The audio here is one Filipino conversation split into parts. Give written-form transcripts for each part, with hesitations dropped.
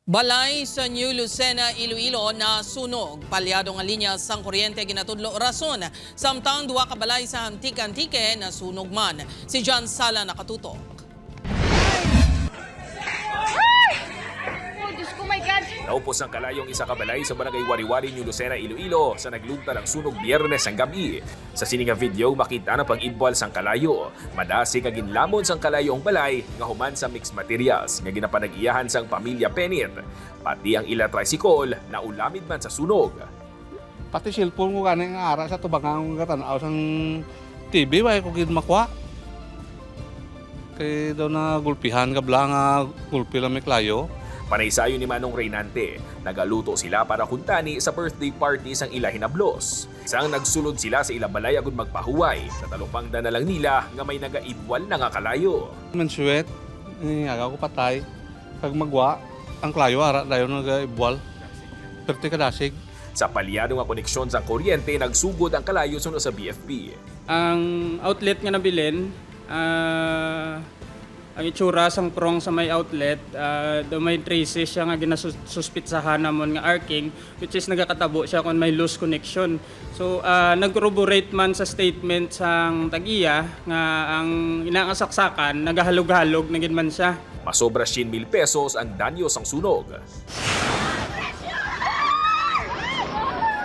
Balay sa New Lucena, Iloilo na sunog. Palyado nga linya sang kuryente ginatudlo rason. Samtang duwa ka balay sa Antique-Antique na sunog man. Si John Sala nakatutok. Naupos ang kalayong isa ka balay sa barangay Wari-Wari, New Lucena, Iloilo sa naglugta ng sunog Biyernes ang gabi. Sa sininga video, makita na pag-ibwal sang kalayo. Madasi ka ginlamon sang kalayo ang balay nga human sa mixed materials nga ginapanag-iyahan sang pamilya Penit. Pati ang ila tricycle na ulamid man sa sunog. Pati cellphone ko ganing ara sa tubangang katanaw sang TV way ko gid makwa. Kay daw na gulpihan ka bla nga gulpi lang may klayo. Panaysayo ni Manong Reynante, nagaluto sila para kuntani sa birthday party sang ila hinablos. Isang nagsulod sila sa ila balay agud magpahuway. Natalupangda na lang nila nga may nagaibwal na nga kalayo. Mansuet, agaw ko patay. Kag magwa, ang klayo ara dayon nagaibwal. Perti ka dasig. Sa palyado nga koneksyon sa kuryente, nagsugod ang kalayo suno sa BFP. Ang outlet nga nabilin, ang itsura sang prong sa may outlet, do may traces siya nga ginasuspitsahan namon nga arcing, which is nagakatabo siya kung may loose connection. So nag-corroborate man sa statement sang tagiya nga ang inaasaksakan nagahalog-halog na gid man siya. Masobra 100,000 pesos ang danyo sang sunog.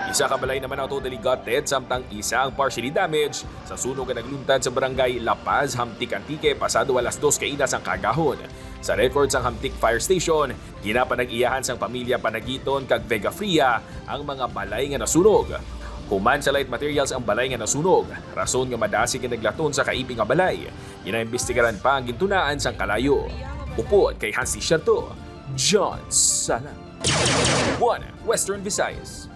Isa ka balay naman ang totally gutted, samtang isa ang partially damaged sa sunog na nagluntad sa barangay La Paz, Antique-Antique, pasado alas 2 kainas ang kagahon. Sa records ang Antique Fire Station, ginapanag-iyahan sang pamilya Panagiton kag Vega Fria ang mga balay nga nasunog. Human sa light materials ang balay nga nasunog, rason nga madasig nga naglaton sa kaiping nga balay. Ginaimbestigaran pa ang gintunaan sang kalayo. Upod kay Hansi Sherto, John Sala, 1 Western Visayas.